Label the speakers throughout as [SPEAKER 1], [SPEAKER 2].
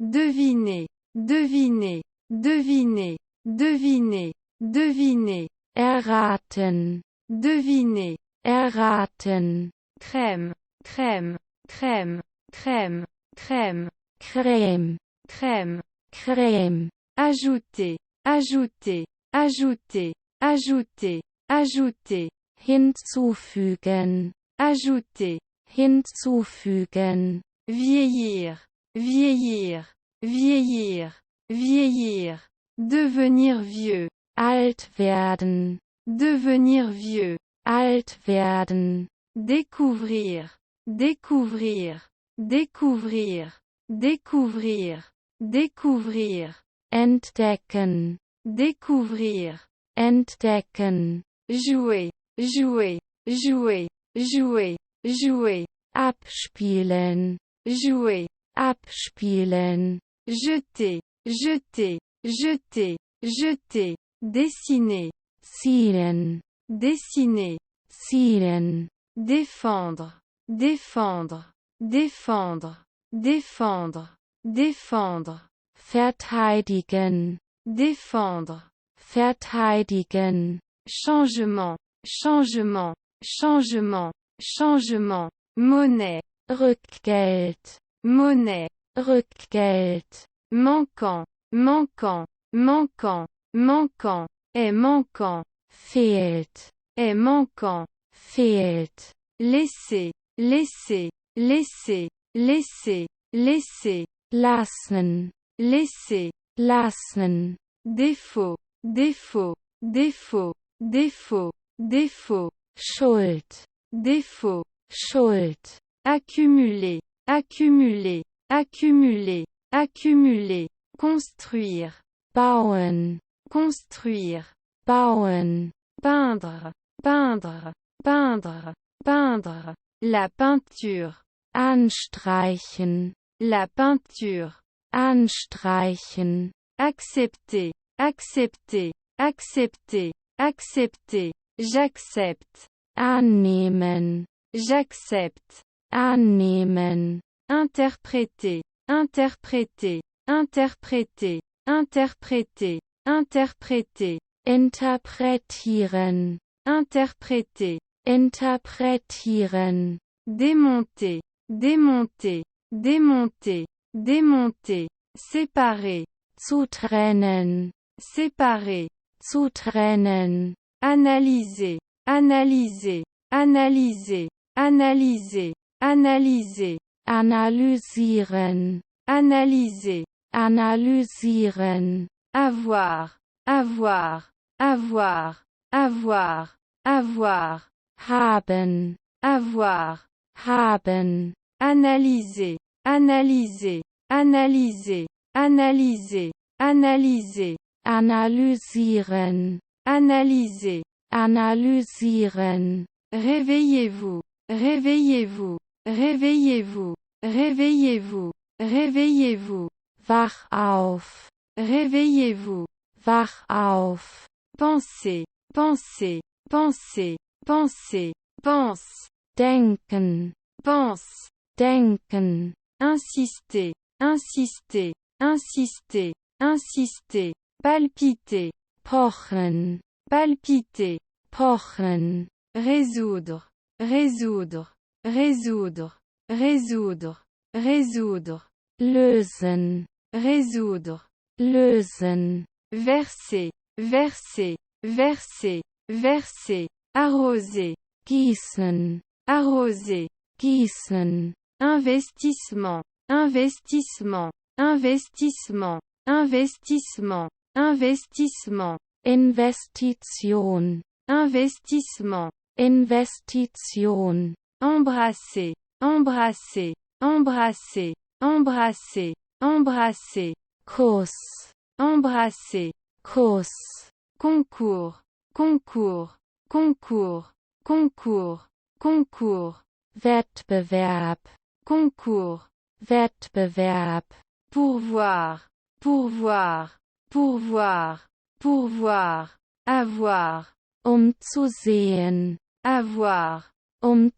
[SPEAKER 1] deviner, deviner, deviner, deviner, deviner,
[SPEAKER 2] erraten,
[SPEAKER 1] deviner,
[SPEAKER 2] erraten,
[SPEAKER 1] crème, crème, crème, crème, crème,
[SPEAKER 2] Crème,
[SPEAKER 1] crème,
[SPEAKER 2] Crème,
[SPEAKER 1] ajouter, ajouter, ajouter, ajouter, ajouter,
[SPEAKER 2] hinzufügen,
[SPEAKER 1] ajouter,
[SPEAKER 2] hinzufügen,
[SPEAKER 1] vieillir, vieillir, vieillir, vieillir, devenir vieux,
[SPEAKER 2] alt werden,
[SPEAKER 1] devenir vieux,
[SPEAKER 2] alt werden,
[SPEAKER 1] découvrir, découvrir, découvrir, découvrir, découvrir,
[SPEAKER 2] entdecken,
[SPEAKER 1] découvrir,
[SPEAKER 2] entdecken,
[SPEAKER 1] jouer, jouer, jouer, jouer, jouer,
[SPEAKER 2] abspielen,
[SPEAKER 1] jouer,
[SPEAKER 2] abspielen,
[SPEAKER 1] jeter, jeter, jeter, jeter, dessiner,
[SPEAKER 2] ziehen,
[SPEAKER 1] dessiner,
[SPEAKER 2] ziehen,
[SPEAKER 1] défendre, défendre, défendre, défendre, défendre,
[SPEAKER 2] verteidigen,
[SPEAKER 1] défendre,
[SPEAKER 2] verteidigen,
[SPEAKER 1] changement, changement, changement, changement, monnaie,
[SPEAKER 2] Rückgeld,
[SPEAKER 1] monnaie,
[SPEAKER 2] Rückgeld,
[SPEAKER 1] manquant, manquant, manquant, manquant, est manquant,
[SPEAKER 2] fehlt,
[SPEAKER 1] est manquant,
[SPEAKER 2] fehlt,
[SPEAKER 1] laisser, laisser, laisser, laisser, laisser,
[SPEAKER 2] lassen,
[SPEAKER 1] laisser,
[SPEAKER 2] lassen,
[SPEAKER 1] défaut, défaut, défaut, défaut, défaut,
[SPEAKER 2] Schuld,
[SPEAKER 1] défaut,
[SPEAKER 2] Schuld,
[SPEAKER 1] accumuler, accumuler, accumuler, accumuler, construire,
[SPEAKER 2] bauen,
[SPEAKER 1] construire,
[SPEAKER 2] bauen,
[SPEAKER 1] peindre, peindre, peindre, peindre, la peinture,
[SPEAKER 2] anstreichen,
[SPEAKER 1] la peinture,
[SPEAKER 2] anstreichen,
[SPEAKER 1] accepter, accepter, accepter, accepter, j'accepte,
[SPEAKER 2] annehmen,
[SPEAKER 1] j'accepte,
[SPEAKER 2] annehmen,
[SPEAKER 1] interpréter, interpréter, interpréter, interpréter, interpréter,
[SPEAKER 2] interpretieren,
[SPEAKER 1] interpréter,
[SPEAKER 2] interpretieren,
[SPEAKER 1] démonter, démonter, démonter, démonter, séparer,
[SPEAKER 2] zu trennen,
[SPEAKER 1] séparer,
[SPEAKER 2] zu trennen,
[SPEAKER 1] analyser, analyser, analyser, analyser, analyser,
[SPEAKER 2] analysieren,
[SPEAKER 1] analyser,
[SPEAKER 2] analysieren,
[SPEAKER 1] avoir, avoir, avoir, avoir, avoir,
[SPEAKER 2] haben,
[SPEAKER 1] avoir,
[SPEAKER 2] haben,
[SPEAKER 1] analyser, analyser, analyser, analyser, analyser,
[SPEAKER 2] analysieren,
[SPEAKER 1] analyser,
[SPEAKER 2] analysieren,
[SPEAKER 1] réveillez-vous, réveillez-vous, réveillez-vous, réveillez-vous, réveillez-vous,
[SPEAKER 2] wach auf,
[SPEAKER 1] réveillez-vous,
[SPEAKER 2] wach auf,
[SPEAKER 1] pensez, pensez, pensez, pensez, pense,
[SPEAKER 2] denken,
[SPEAKER 1] pense,
[SPEAKER 2] denken,
[SPEAKER 1] insister, insister, insister, insister, palpiter,
[SPEAKER 2] pochen,
[SPEAKER 1] palpiter,
[SPEAKER 2] pochen,
[SPEAKER 1] résoudre, résoudre, résoudre, résoudre, résoudre,
[SPEAKER 2] lösen,
[SPEAKER 1] résoudre,
[SPEAKER 2] lösen,
[SPEAKER 1] verser, verser, verser, verser, arroser,
[SPEAKER 2] gießen,
[SPEAKER 1] arroser,
[SPEAKER 2] gießen,
[SPEAKER 1] investissement, investissement, investissement, investissement, investissement,
[SPEAKER 2] Investition,
[SPEAKER 1] investissement,
[SPEAKER 2] Investition,
[SPEAKER 1] embrasser, embrasser, embrasser, embrasser, embrasser,
[SPEAKER 2] Kuss,
[SPEAKER 1] embrasser,
[SPEAKER 2] Kuss,
[SPEAKER 1] concours, concours, concours, concours, concours,
[SPEAKER 2] Wettbewerb,
[SPEAKER 1] concours,
[SPEAKER 2] Wettbewerb,
[SPEAKER 1] pourvoir, pourvoir, pourvoir, pourvoir, avoir,
[SPEAKER 2] zu sehen,
[SPEAKER 1] avoir,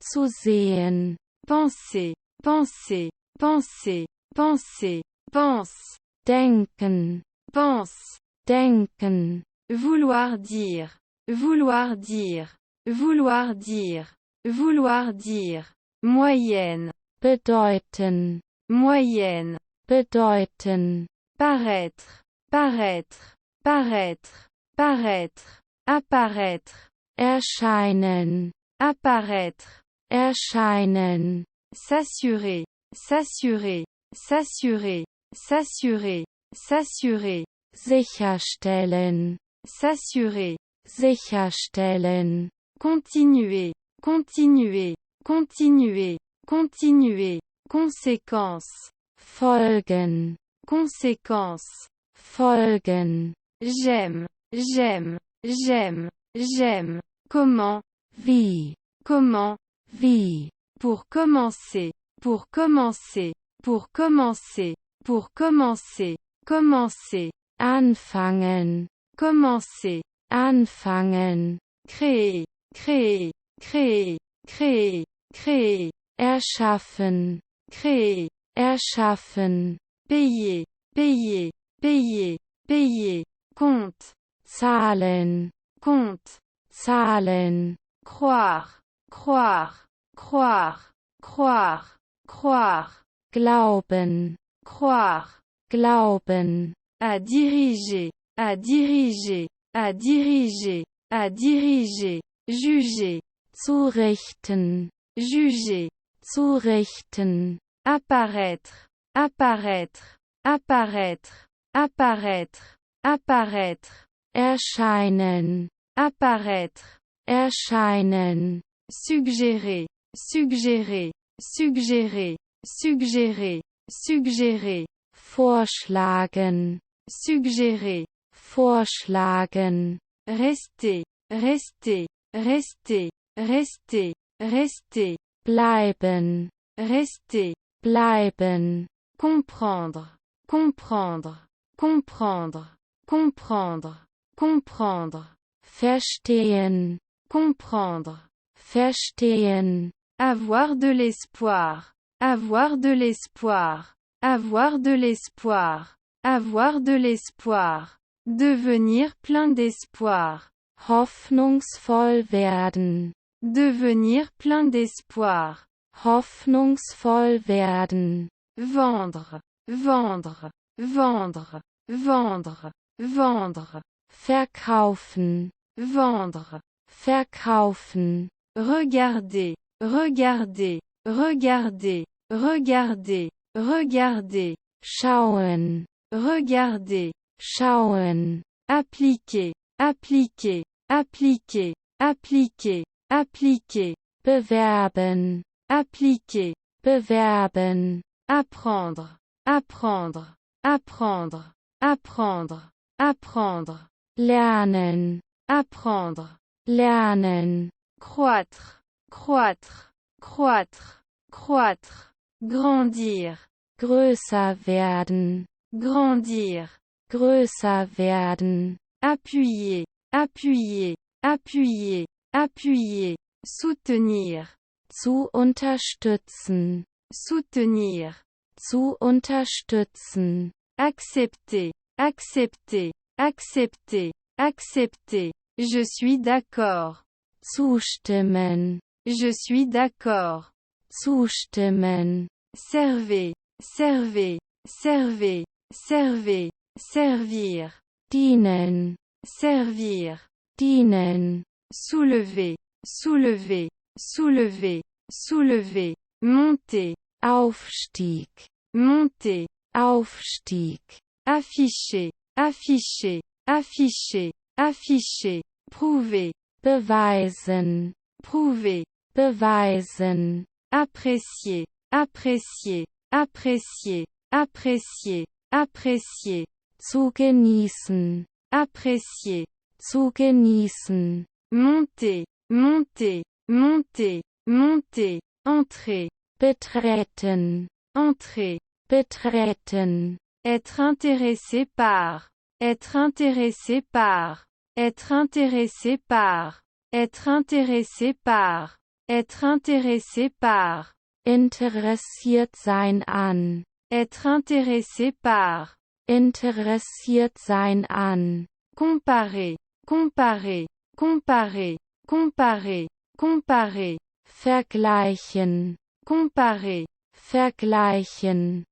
[SPEAKER 2] zu sehen,
[SPEAKER 1] penser, penser, penser, penser, pense,
[SPEAKER 2] denken,
[SPEAKER 1] pense,
[SPEAKER 2] denken,
[SPEAKER 1] vouloir dire, vouloir dire, vouloir dire, vouloir dire, moyenne,
[SPEAKER 2] bedeuten,
[SPEAKER 1] moyenne,
[SPEAKER 2] bedeuten,
[SPEAKER 1] paraître, paraître, paraître, paraître, apparaître,
[SPEAKER 2] erscheinen,
[SPEAKER 1] apparaître,
[SPEAKER 2] erscheinen,
[SPEAKER 1] s'assurer, s'assurer, s'assurer, s'assurer, s'assurer,
[SPEAKER 2] sicherstellen,
[SPEAKER 1] s'assurer,
[SPEAKER 2] sicherstellen,
[SPEAKER 1] continuer, continuer, continuer, continuer, conséquence,
[SPEAKER 2] folgen,
[SPEAKER 1] conséquence,
[SPEAKER 2] folgen,
[SPEAKER 1] j'aime, j'aime, j'aime, j'aime, comment,
[SPEAKER 2] wie,
[SPEAKER 1] comment,
[SPEAKER 2] wie,
[SPEAKER 1] pour commencer, pour commencer, pour commencer, pour commencer, commencer,
[SPEAKER 2] anfangen,
[SPEAKER 1] commencer,
[SPEAKER 2] anfangen,
[SPEAKER 1] créer, créer, créer, créer, créer,
[SPEAKER 2] erschaffen,
[SPEAKER 1] créer,
[SPEAKER 2] erschaffen,
[SPEAKER 1] payer, payer, payer, payer, compte,
[SPEAKER 2] zahlen,
[SPEAKER 1] compte,
[SPEAKER 2] zahlen,
[SPEAKER 1] croire, croire, croire, croire, croire,
[SPEAKER 2] glauben,
[SPEAKER 1] croire,
[SPEAKER 2] glauben,
[SPEAKER 1] à diriger, à diriger, à diriger, à diriger, juger,
[SPEAKER 2] zurichten,
[SPEAKER 1] juger,
[SPEAKER 2] zurichten,
[SPEAKER 1] apparaître, apparaître, apparaître, apparaître, apparaître,
[SPEAKER 2] erscheinen,
[SPEAKER 1] apparaître,
[SPEAKER 2] erscheinen,
[SPEAKER 1] suggérer, suggérer, suggérer, suggérer, suggérer,
[SPEAKER 2] vorschlagen,
[SPEAKER 1] suggérer,
[SPEAKER 2] vorschlagen,
[SPEAKER 1] rester, rester, rester, rester, rester,
[SPEAKER 2] bleiben,
[SPEAKER 1] rester,
[SPEAKER 2] bleiben,
[SPEAKER 1] comprendre, comprendre, comprendre, comprendre, comprendre,
[SPEAKER 2] verstehen,
[SPEAKER 1] comprendre,
[SPEAKER 2] verstehen,
[SPEAKER 1] avoir de l'espoir, avoir de l'espoir, avoir de l'espoir, avoir de l'espoir, devenir plein d'espoir,
[SPEAKER 2] hoffnungsvoll werden,
[SPEAKER 1] devenir plein d'espoir,
[SPEAKER 2] hoffnungsvoll werden,
[SPEAKER 1] vendre, vendre, vendre, vendre, vendre,
[SPEAKER 2] verkaufen,
[SPEAKER 1] vendre,
[SPEAKER 2] verkaufen,
[SPEAKER 1] regarder, regarder, regarder, regarder, regarder,
[SPEAKER 2] schauen,
[SPEAKER 1] regarder,
[SPEAKER 2] schauen,
[SPEAKER 1] appliquer, appliquer, appliquer, appliquer, appliquer,
[SPEAKER 2] bewerben,
[SPEAKER 1] appliquer,
[SPEAKER 2] bewerben,
[SPEAKER 1] apprendre, apprendre, apprendre, apprendre, apprendre,
[SPEAKER 2] lernen,
[SPEAKER 1] apprendre,
[SPEAKER 2] lernen,
[SPEAKER 1] croître, croître, croître, croître, grandir,
[SPEAKER 2] größer werden,
[SPEAKER 1] grandir,
[SPEAKER 2] größer werden,
[SPEAKER 1] appuyer, appuyer, appuyer, appuyer, soutenir,
[SPEAKER 2] zu unterstützen,
[SPEAKER 1] soutenir,
[SPEAKER 2] zu unterstützen,
[SPEAKER 1] accepter, accepter, accepter, accepter, je suis d'accord,
[SPEAKER 2] zustimmen,
[SPEAKER 1] je suis d'accord,
[SPEAKER 2] zustimmen,
[SPEAKER 1] servez, servez, servez, servez, servir,
[SPEAKER 2] dienen,
[SPEAKER 1] servir,
[SPEAKER 2] dienen,
[SPEAKER 1] soulever, soulever, soulever, soulever, monter,
[SPEAKER 2] Aufstieg,
[SPEAKER 1] monter,
[SPEAKER 2] Aufstieg,
[SPEAKER 1] afficher, afficher, afficher, afficher, prouver,
[SPEAKER 2] beweisen,
[SPEAKER 1] prouver,
[SPEAKER 2] beweisen,
[SPEAKER 1] apprécier, apprécier, apprécier, apprécier, apprécier,
[SPEAKER 2] zu genießen,
[SPEAKER 1] apprécier,
[SPEAKER 2] zu genießen,
[SPEAKER 1] monter, monter, monter, monter, entrer,
[SPEAKER 2] betreten,
[SPEAKER 1] entrer,
[SPEAKER 2] betreten,
[SPEAKER 1] être intéressé par, être intéressé par, être intéressé par, être intéressé par, être intéressé par,
[SPEAKER 2] interessiert sein an,
[SPEAKER 1] Être intéressé par.
[SPEAKER 2] interessiert sein an,
[SPEAKER 1] Comparer. Comparer. Comparer. Comparer. Comparer.
[SPEAKER 2] vergleichen,
[SPEAKER 1] Comparer.
[SPEAKER 2] vergleichen,